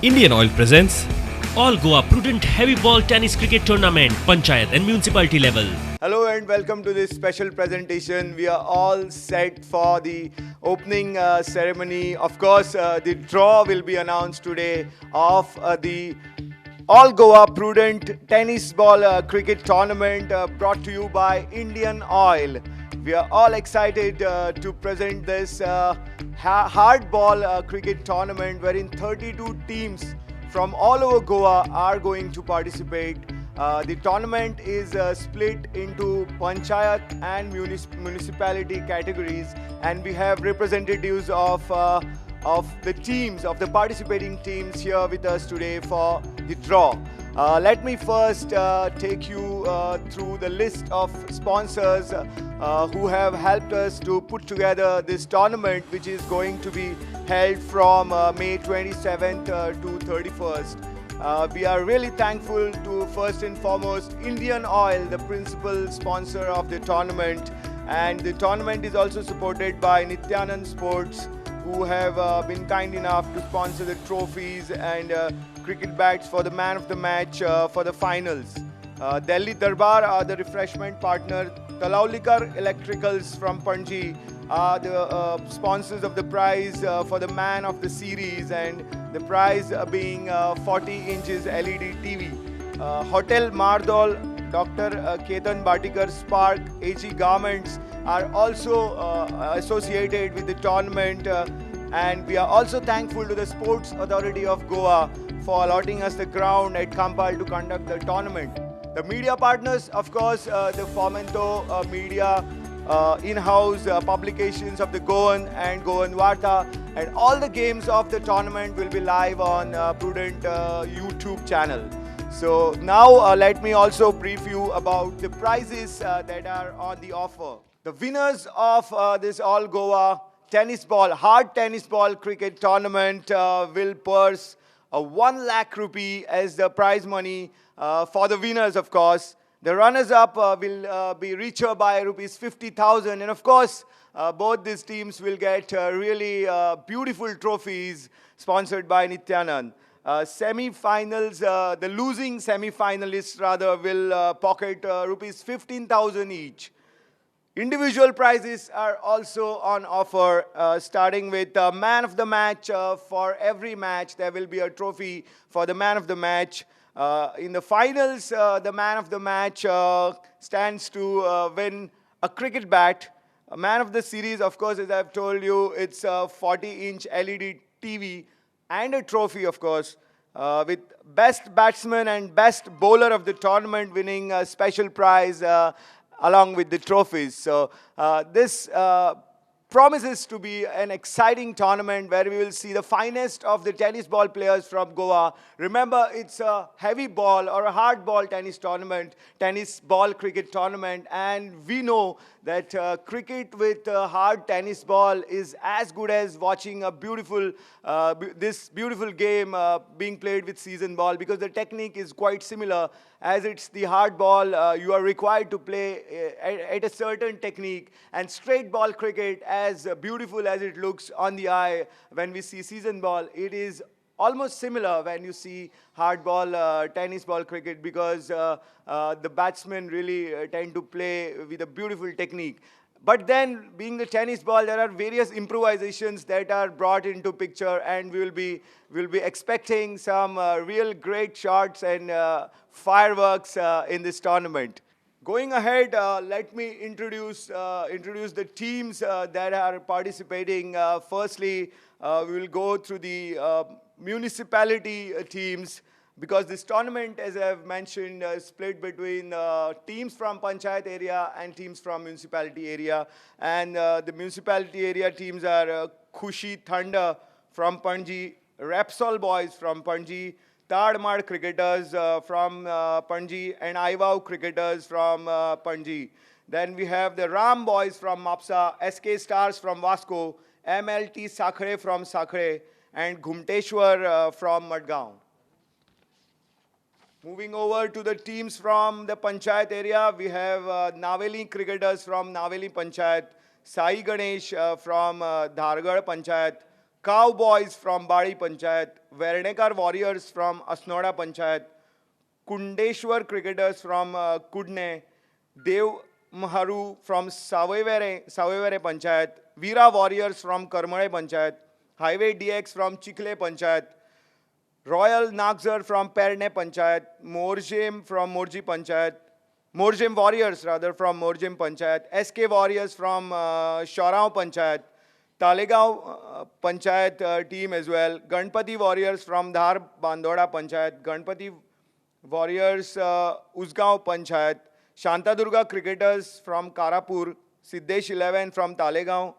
Indian Oil presents All Goa Prudent Heavy Ball Tennis Cricket Tournament, Panchayat and Municipality level. Hello and welcome to this special presentation. We are all set for the opening ceremony. Of course, the draw will be announced today of the All Goa Prudent Tennis Ball Cricket Tournament brought to you by Indian Oil. We are all excited to present this hardball cricket tournament wherein 32 teams from all over Goa are going to participate. The tournament is split into Panchayat and municipality categories, and we have representatives of the teams, of the participating teams here with us today for the draw. Let me first take you through the list of sponsors who have helped us to put together this tournament, which is going to be held from May 27th to 31st. We are really thankful to, first and foremost, Indian Oil, the principal sponsor of the tournament. And the tournament is also supported by Nityanand Sports, who have been kind enough to sponsor the trophies and cricket bats for the man of the match for the finals. Delhi Darbar are the refreshment partner. Talaulikar Electricals from Panji are the sponsors of the prize for the man of the series, and the prize being 40 inches LED TV. Hotel Mardol, Dr. Ketan Batikar Spark, AG Garments are also associated with the tournament, and we are also thankful to the Sports Authority of Goa for allotting us the ground at Kampal to conduct the tournament. The media partners, of course, the Fomento Media, in-house publications of the Goan and Goan Varta, and all the games of the tournament will be live on Prudent YouTube channel. So now let me also brief you about the prizes that are on the offer. The winners of this All Goa hard tennis ball cricket tournament will purse 1 lakh rupee as the prize money for the winners, of course. The runners-up will be richer by rupees 50,000, and of course, both these teams will get really beautiful trophies sponsored by Nityanand. Semi-finals, the losing semi-finalists rather will pocket rupees 15,000 each. Individual prizes are also on offer, starting with man of the match. For every match, there will be a trophy for the man of the match. In the finals, the man of the match stands to win a cricket bat. A man of the series, of course, as I've told you, it's a 40-inch LED TV and a trophy, of course, with best batsman and best bowler of the tournament winning a special prize along with the trophies. So this promises to be an exciting tournament where we will see the finest of the tennis ball players from Goa. Remember, it's a heavy ball or a hard ball tennis tournament, tennis ball cricket tournament, and we know that cricket with a hard tennis ball is as good as watching a this beautiful game being played with seasoned ball, because the technique is quite similar. As it's the hard ball, you are required to play at a certain technique, and straight ball cricket, as beautiful as it looks on the eye when we see season ball, it is almost similar when you see hard ball tennis ball cricket, because the batsmen really tend to play with a beautiful technique. But then, being the tennis ball, there are various improvisations that are brought into picture, and we'll be expecting some real great shots and fireworks in this tournament. Going ahead, let me introduce the teams that are participating. Firstly, we will go through the municipality teams, because this tournament, as I've mentioned, is split between teams from Panchayat area and teams from municipality area. And the municipality area teams are Khushi Thanda from Panji, Repsol Boys from Panji, Tadmar Cricketers from Panji, and Aivao Cricketers from Panji. Then we have the Ram Boys from Mapsa, SK Stars from Vasco, MLT Sakhre from Sakhre, and Ghumteshwar from Madgaon. Moving over to the teams from the Panchayat area, we have Naveli Cricketers from Naveli Panchayat, Sai Ganesh from Dhargad Panchayat, Cowboys from Bari Panchayat, Vernekar Warriors from Asnoda Panchayat, Kundeshwar Cricketers from Kudne, Dev Maharu from Savevere Panchayat, Veera Warriors from Karmale Panchayat, Highway DX from Chikle Panchayat, Royal Nagzar from Perne Panchayat, Morjem from Morji Panchayat, Morjem Warriors rather from Morjem Panchayat, SK Warriors from Shorao Panchayat, Talegaon Panchayat team as well, Ganpati Warriors from Dhar Bandoda Panchayat, Ganpati Warriors Usgaon Panchayat, Shantadurga Cricketers from Karapur, Siddesh 11 from Talegaon,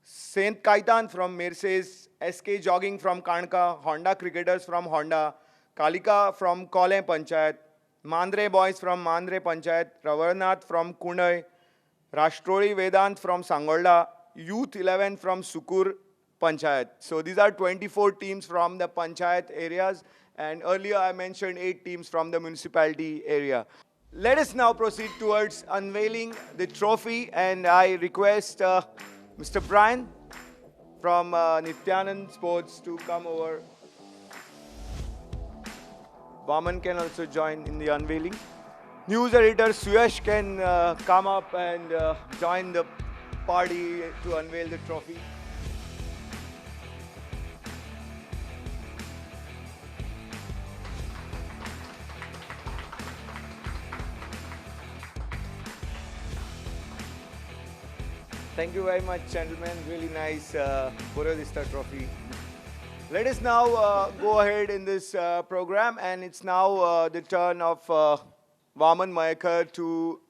Saint Kaitan from Mirses, SK Jogging from Kanka, Honda Cricketers from Honda, Kalika from Kole Panchayat, Mandre Boys from Mandre Panchayat, Ravarnath from Kunai, Rashtroli Vedant from Sangolda, Youth 11 from Sukur Panchayat. So these are 24 teams from the Panchayat areas, and earlier I mentioned 8 teams from the municipality area. Let us now proceed towards unveiling the trophy, and I request Mr. Brian from Nityanand Sports to come over. Vaman can also join in the unveiling. News editor Suyash can come up and join the party to unveil the trophy. Thank you very much, gentlemen. Really nice Puradista trophy. Let us now go ahead in this program, and it's now the turn of Vaman Mayakar to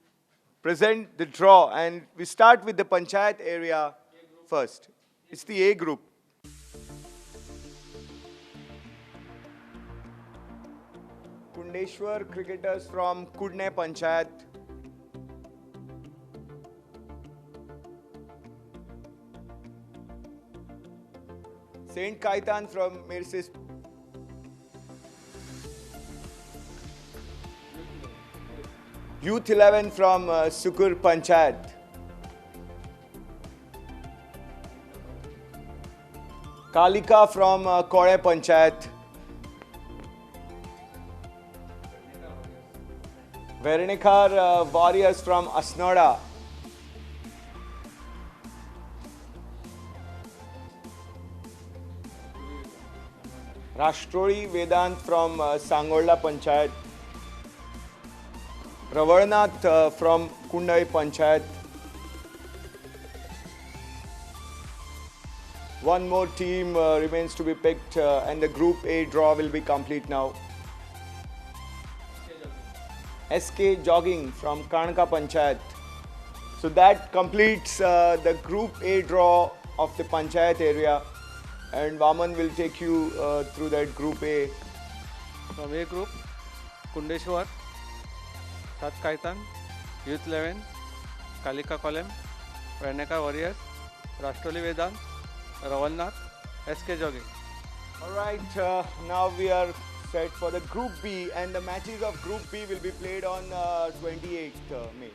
present the draw. And we start with the Panchayat area first. It's the A group. Kundeshwar Cricketers from Kudne Panchayat. Saint Kaitan from Mirses. Youth 11 from Sukur Panchayat. Kalika from Kore Panchayat. Verenikar Warriors from Asnoda. Rashtroli Vedant from Sangolda Panchayat, Ravarnath from Kundai Panchayat. One more team remains to be picked, and the Group A draw will be complete now. SK Jogging from Kanka Panchayat. So that completes the Group A draw of the Panchayat area. And Vaman will take you through that Group A. From A group, Kundeshwar, Saint Kaitan, Youth 11, Kalika Kolem, Vernekar Warriors, Rashtroli Vedant, Ravalnath, SK Jogging. Alright, now we are set for the Group B, and the matches of Group B will be played on 28th May.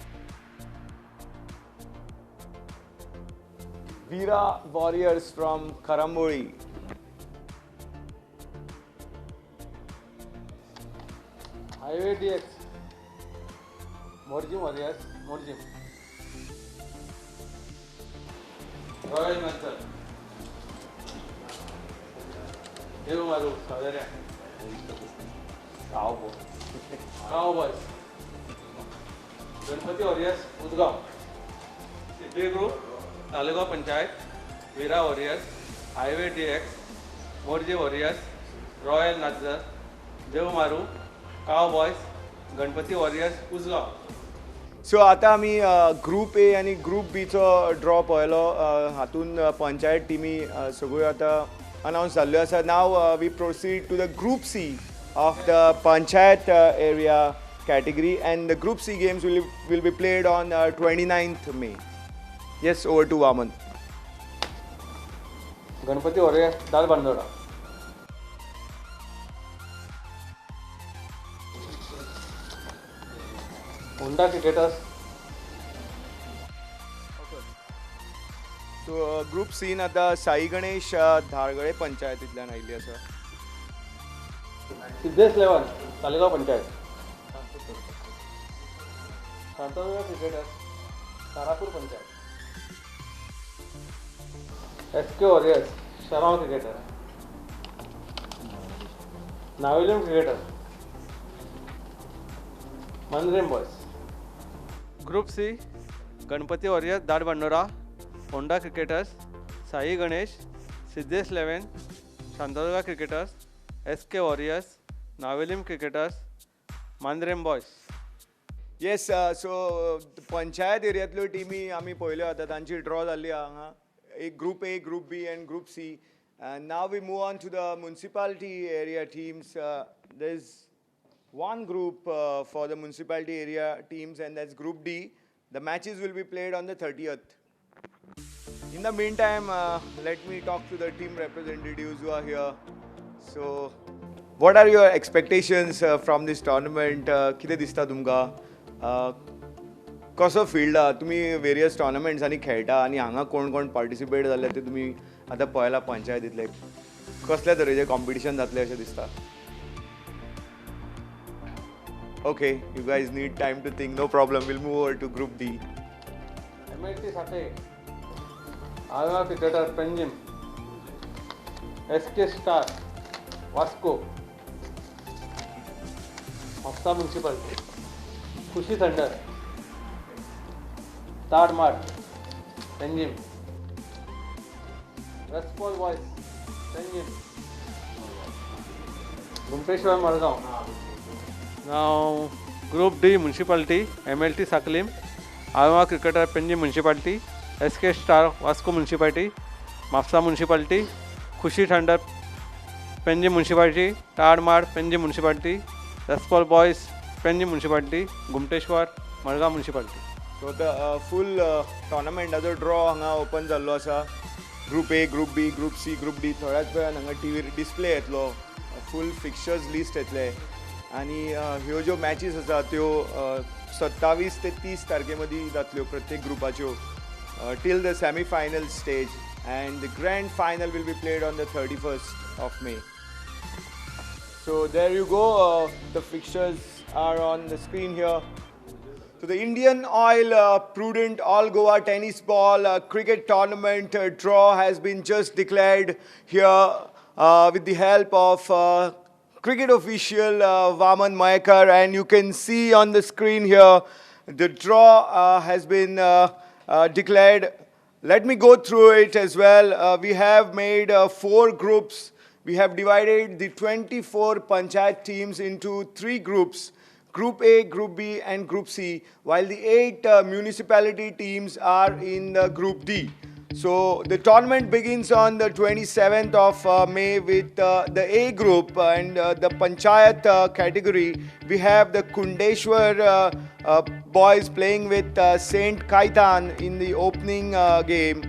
Veera Warriors from Karamboli. Highway DX, Morjim Warriors, Morjim. Royal Nagzar, Dev Maharu, Savevere. Cowboys. Ganpati Warriors, Usgaon. B group, Talegaon Panchayat, Veera Warriors, Highway DX, Morji Warriors, Royal Nagzar, Dev Maharu, Cowboys, Ganpati Warriors, Usgaon. So आता आम्ही group A आणि group बीचो draw पळयलो. हातून पंचायत टिमी सगळ्यो आतां announce जाल्ल्यो आसा. Now we proceed to the group C of the Panchayat area category, and the Group C games will be played on 29th May. Yes, over to Vaman. Ganpati Warriors, Dhar Bandoda. Honda Cricketers, so group सीन आता साई गणेश धारगळे पंचायतींतल्यान आयिल्ली आसा. Siddhesh 11 Taleigao panchayat. Shantadurga cricketers Tarapur panchayat. SK warriors Sharav cricketer. Navelim cricketer Mandrem boys. Group C Ganpati warriors Dhar Bandora, Honda cricketers, Sai Ganesh, Siddhesh 11, Shantadurga cricketers, SK warriors, Navelim cricketers, Mandrem boys. Yes, so panchayat एरियांतल्यो टिमी आमी पळयल्यो आतां, तांची ड्रॉ जाल्ली हांगा. एक group A, group B and group C. And now we move on to the municipality area teams. There's one group for the municipality area teams, and that's Group D. The matches will be played on the 30th. In the meantime, let me talk to the team representatives who are here. So, what are your expectations from this tournament? कितें दिसता तुमकां? कसो field आहा? तुमी various टॉर्नामेंट्स आनी खेळटा आनी हांगा कोण कोण पार्टिसिपेट जाले ते तुमी आतां पळयला पंचायतींतले. कसल्या तरेचें कॉम्पिटिशन जातलें अशें दिसता? Okay, you guys need time to think. No problem. We'll move over to Group D. MLT साठे आगा cricketer Panjim. SK star Vasco. Mhapsa municipality. Khushi thunder Tadmad Panjim. Raspol boys Panjim. Gumpeshwar Margao. Now Group D municipality MLT Saklim, Alma cricketer Penji municipality, SK Star Vasco municipality, Mafsa municipality, Khushi Thunder Penji municipality, Tadmad Penji municipality, Raspol Boys Penji municipality, Gumteshwar Marga municipality. So the full tournament as a draw हांगा open जाल्लो आसा. Group A, Group B, Group C, Group D. थोड्याच वेळान हांगा TV display येतलो, फूल fixtures list येतले आनी ह्यो ज्यो मॅचीस आसा त्यो 27 ते 30 तारखे मदीं जातल्यो प्रत्येक ग्रुपाच्यो till the semifinal stage, and the grand final will be played on the 31st of May. So there you go, the fixtures are on the screen here. So the Indian Oil Prudent All Goa Tennis Ball Cricket Tournament draw has been just declared here with the help of cricket official Vaman Mayakar, and you can see on the screen here the draw has been declared. Let me go through it as well. We have made 4 groups. We have divided the 24 panchayat teams into 3 groups: Group A, Group B and Group C, while the 8 municipality teams are in Group D. So the tournament begins on the 27th of May with the A group, and the panchayat category. We have the Kundeshwar boys playing with Saint Kaitan in the opening game.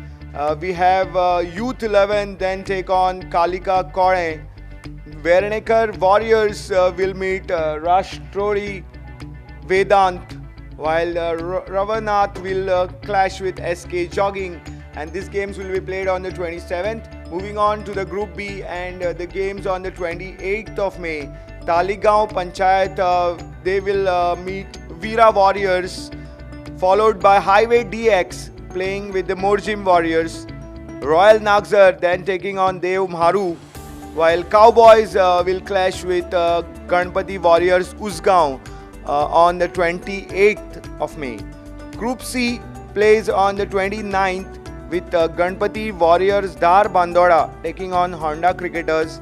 We have Youth 11 then take on Kalika Kore. Veranekar Warriors will meet Rashtrori Vedant, while Ravanath will clash with SK Jogging. And these games will be played on the 27th. Moving on to the Group B and the games on the 28th of May. Taligaon Panchayat, they will meet Veera Warriors, followed by Highway DX playing with the Morjim Warriors. Royal Nagzar then taking on Dev Maharu, while Cowboys will clash with Ganpati Warriors Usgaon on the 28th of May. Group C plays on the 29th with Ganpati Warriors Dar Bandoda taking on Honda Cricketers.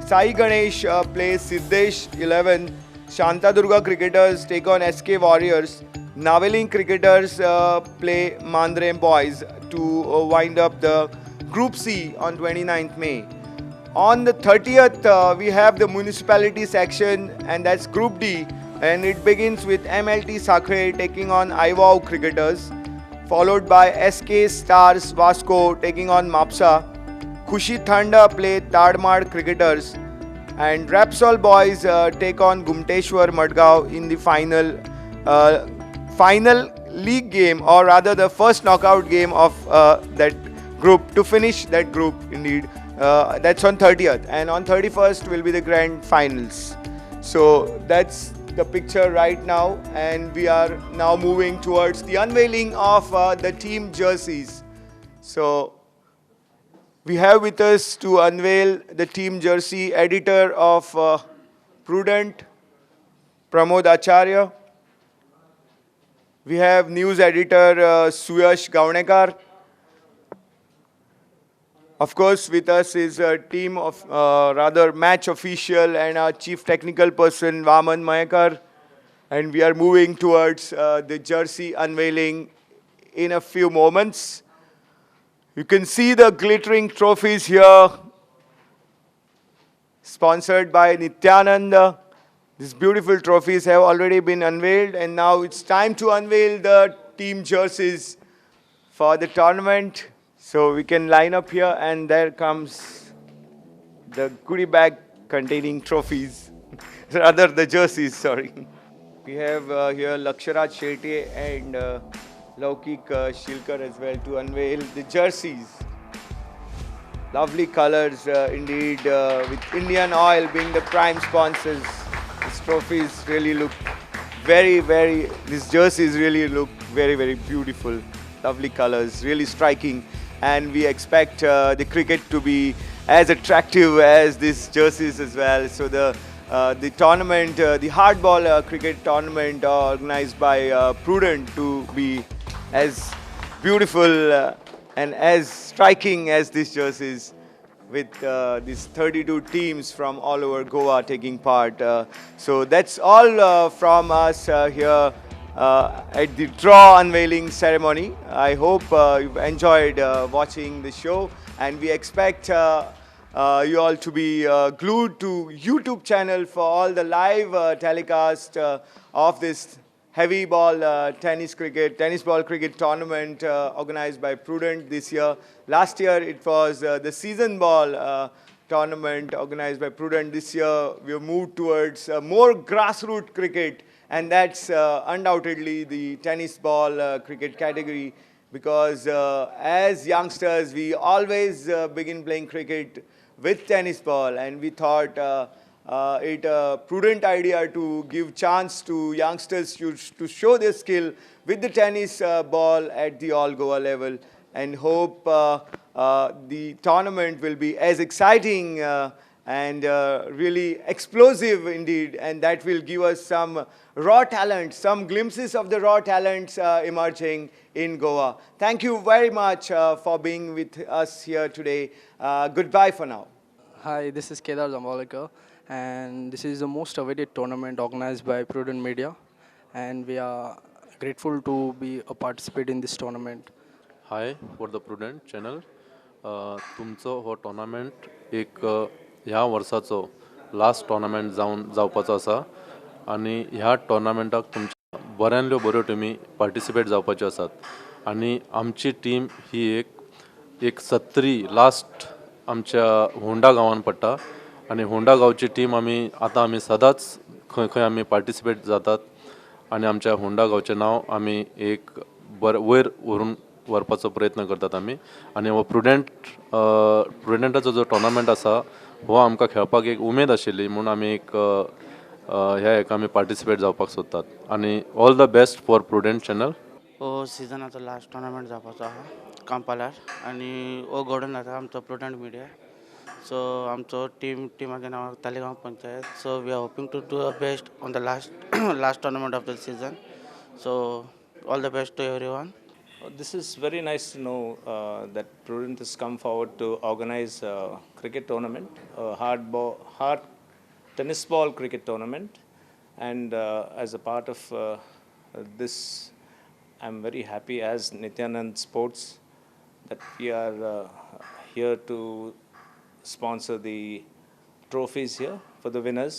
Sai Ganesh plays Siddhesh 11. Shantadurga Cricketers take on SK Warriors. Naveling Cricketers play Mandrem Boys to wind up the Group C on 29th May. On the 30th, we have the municipality section, and that's Group D, and it begins with MLT Sakre taking on Iwao Cricketers, followed by SK Stars Vasco taking on Mapsa. Khushi Thanda play Tadmad Cricketers, and Rapsol Boys take on Gumteshwar Madgaon in the final league game, or rather the first knockout game of that group, to finish that group indeed. That's on 30th, and on 31st will be the grand finals. So that's the picture right now, and we are now moving towards the unveiling of the team jerseys. So we have with us to unveil the team jersey editor of Prudent, Pramod Acharya. We have news editor Suyash Gaunekar. Of course, with us is a team of match official and our chief technical person Vaman Mayakar. And we are moving towards the jersey unveiling in a few moments. You can see the glittering trophies here, sponsored by Nityananda. These beautiful trophies have already been unveiled, and now it's time to unveil the team jerseys for the tournament. So we can line up here, and there comes the goodie bag containing trophies. Rather, the jerseys, sorry. We have here Laksharaj Shetty and Laukik Shilkar as well to unveil the jerseys. Lovely colors indeed, with Indian Oil being the prime sponsors. These trophies really look these jerseys really look very, very beautiful. Lovely colors, really striking. And we expect the cricket to be as attractive as these jerseys as well. So the tournament, the hardball cricket tournament organized by Prudent to be as beautiful and as striking as these jerseys, with these 32 teams from all over Goa taking part. So that's all from us here at the draw unveiling ceremony. I hope you've enjoyed watching the show, and we expect you all to be glued to YouTube channel for all the live telecast of this heavy ball tennis ball cricket tournament organized by Prudent this year. Last year it was the season ball tournament organized by Prudent. This year we have moved towards more grassroots cricket, and that's undoubtedly the tennis ball cricket category, because as youngsters we always begin playing cricket with tennis ball, and we thought it a prudent idea to give chance to youngsters to show their skill with the tennis ball at the all Goa level, and hope the tournament will be as exciting and really explosive indeed, and that will give us some raw talent, some glimpses of the raw talents emerging in Goa. Thank you very much for being with us here today. Goodbye for now. Hi, this is Kedar Zambalekar, and this is the most awaited tournament organized by Prudent Media, and we are grateful to be a participant in this tournament. Hi for the prudent channel. तुमचो हो tournament एक ह्या वर्साचो last tournament जावपाचो आसा, आनी ह्या टोर्नामेंटाक तुमच्या बऱ्यांतल्यो बऱ्यो टिमी पार्टिसिपेट जावपाच्यो आसात. आनी आमची टीम ही एक सत्री लास्ट आमच्या होंडा गांवान पडटा, आनी होंडा गांवची टीम आमी सदांच खंय खंय आमी पार्टिसिपेट जातात, आनी आमच्या होंडा गांवचें नांव आमी एक वयर व्हरून व्हरपाचो प्रयत्न करतात आमी. आनी हो प्रुडंटाचो जो टोर्नामेंट आसा हो आमकां खेळपाक एक उमेद आशिल्ली, म्हणून आमी ह्या हेका आमी पार्टिसिपेट जावपाक सोदतात. आनी all the best for prudent channel. हो सिजनाचो लास्ट टोर्नामेंट जावपाचो आहा कांपालार, आनी हो घडोवन जाता आमचो प्रुडंट मिडिया. सो आमचो टिमाचें नांव Taleigao panchayat. So we are hoping to do the best on the last tournament of the season. So all the best to everyone. This is very nice to know that Prudent has come forward to organize a cricket tournament, a hard tennis ball cricket tournament, and as a part of this, I'm very happy as Nityanand Sports that we are here to sponsor the trophies here for the winners,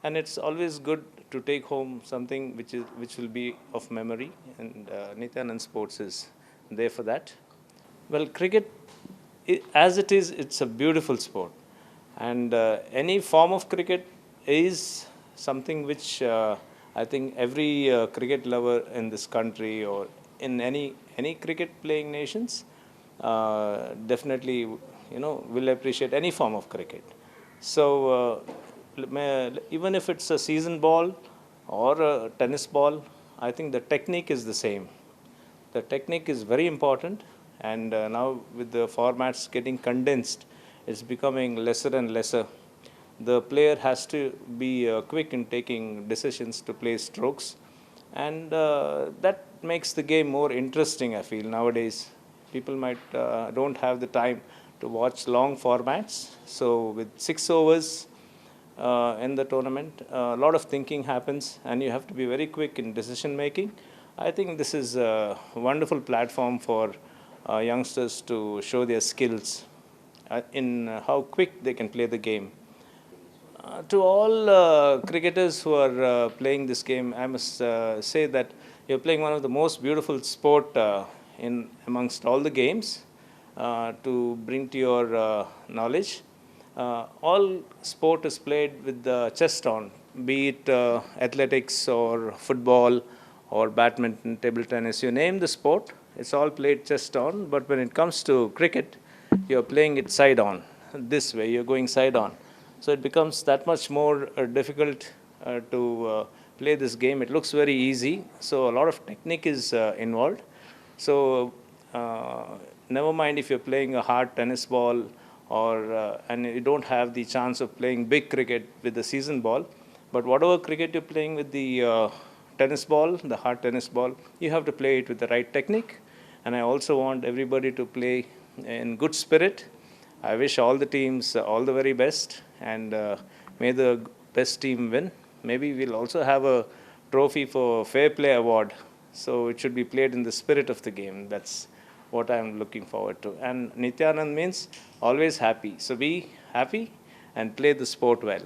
and it's always good to take home something which will be of memory, and Nityanand Sports is there for that. Well, cricket, as it is, it's a beautiful sport, and any form of cricket is something which I think every cricket lover in this country or in any cricket playing nations definitely, will appreciate any form of cricket. So even if it's a season ball or a tennis ball, I think the technique is the same. The technique is very important, and now with the formats getting condensed, it's becoming lesser and lesser. The player has to be quick in taking decisions to play strokes, and that makes the game more interesting. I feel nowadays people might don't have the time to watch long formats. So with 6 overs in the tournament, a lot of thinking happens, and you have to be very quick in decision making. I think this is a wonderful platform for youngsters to show their skills in how quick they can play the game. To all cricketers who are playing this game, I must say that you're playing one of the most beautiful sport in amongst all the games to bring to your knowledge. All sport is played with the chest on, be it athletics or football or badminton, table tennis. You name the sport, it's all played chest on. But when it comes to cricket, you're playing it side on. This way, you're going side on. So it becomes that much more difficult to play this game. It looks very easy, so a lot of technique is involved. So never mind if you're playing a hard tennis ball or and you don't have the chance of playing big cricket with the season ball. But whatever cricket you're playing with the tennis ball, the hard tennis ball, you have to play it with the right technique. And I also want everybody to play in good spirit. I wish all the teams all the very best, and may the best team win. Maybe we'll also have a trophy for Fair Play Award. So it should be played in the spirit of the game. That's what I'm looking forward to. And Nityanand means always happy. So be happy and play the sport well.